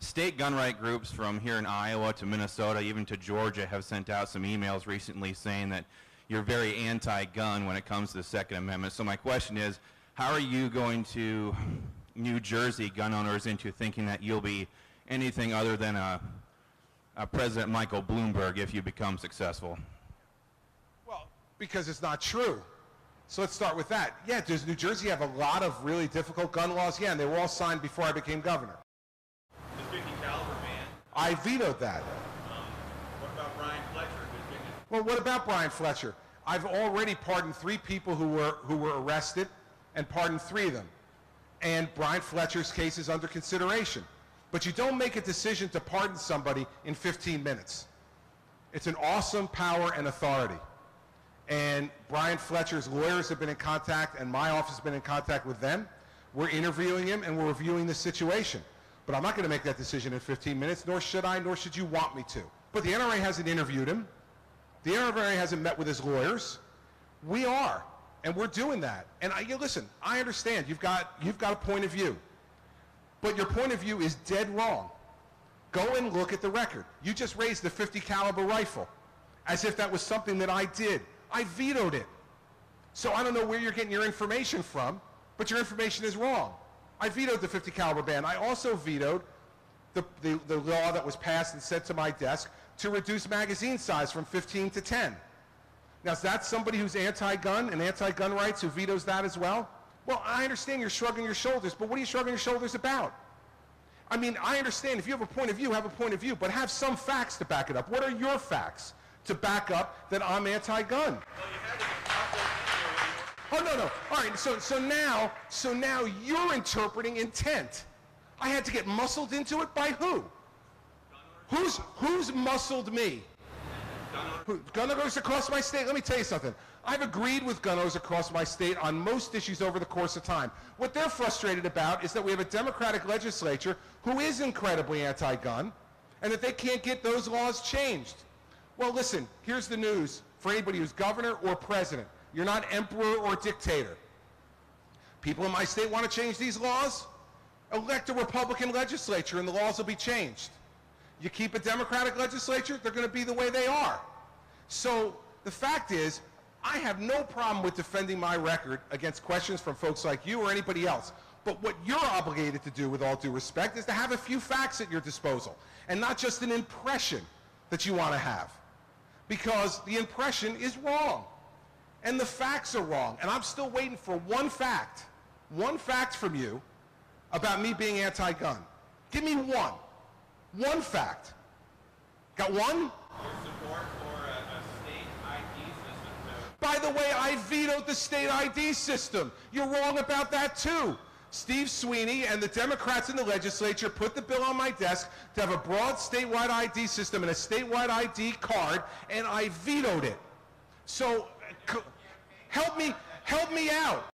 State gun right groups from here in Iowa to Minnesota, even to Georgia, have sent out some emails recently saying that you're very anti-gun when it comes to the Second Amendment. So my question is, how are you going to New Jersey gun owners into thinking that you'll be anything other than a President Michael Bloomberg if you become successful? Well, because it's not true. So let's start with that. Yeah, does New Jersey have a lot of really difficult gun laws? Yeah, and they were all signed before I became governor. The 50 caliber ban. I vetoed that. What about Brian Fletcher? Well, what about Brian Fletcher? I've already pardoned 3 people who were arrested, and pardoned 3 of them. And Brian Fletcher's case is under consideration. But you don't make a decision to pardon somebody in 15 minutes. It's an awesome power and authority. And Brian Fletcher's lawyers have been in contact, and my office has been in contact with them. We're interviewing him, and we're reviewing the situation. But I'm not going to make that decision in 15 minutes, nor should I, nor should you want me to. But the NRA hasn't interviewed him. The NRA hasn't met with his lawyers. We are, and we're doing that. And listen, I understand you've got a point of view, but your point of view is dead wrong. Go and look at the record. You just raised the 50 caliber rifle as if that was something that I did. I vetoed it. So I don't know where you're getting your information from, but your information is wrong. I vetoed the 50 caliber ban. I also vetoed the law that was passed and sent to my desk to reduce magazine size from 15 to 10. Now, is that somebody who's anti-gun and anti-gun rights who vetoes that as well? Well, I understand you're shrugging your shoulders, but what are you shrugging your shoulders about? I mean, I understand if you have a point of view, have a point of view, but have some facts to back it up. What are your facts to back up that I'm anti-gun? Oh, no. All right, so now you're interpreting intent. I had to get muscled into it by who? Who's muscled me? Gun owners across my state? Let me tell you something. I've agreed with gun owners across my state on most issues over the course of time. What they're frustrated about is that we have a Democratic legislature who is incredibly anti-gun, and that they can't get those laws changed. Well, listen, here's the news for anybody who's governor or president. You're not emperor or dictator. People in my state want to change these laws? Elect a Republican legislature and the laws will be changed. You keep a Democratic legislature, they're going to be the way they are. So the fact is, I have no problem with defending my record against questions from folks like you or anybody else. But what you're obligated to do, with all due respect, is to have a few facts at your disposal, and not just an impression that you want to have. Because the impression is wrong, and the facts are wrong. And I'm still waiting for one fact from you about me being anti-gun. Give me one. One fact. Got one? Your support for a state ID system. By the way, I vetoed the state ID system. You're wrong about that too. Steve Sweeney and the Democrats in the legislature put the bill on my desk to have a broad statewide ID system and a statewide ID card, and I vetoed it. So help me out.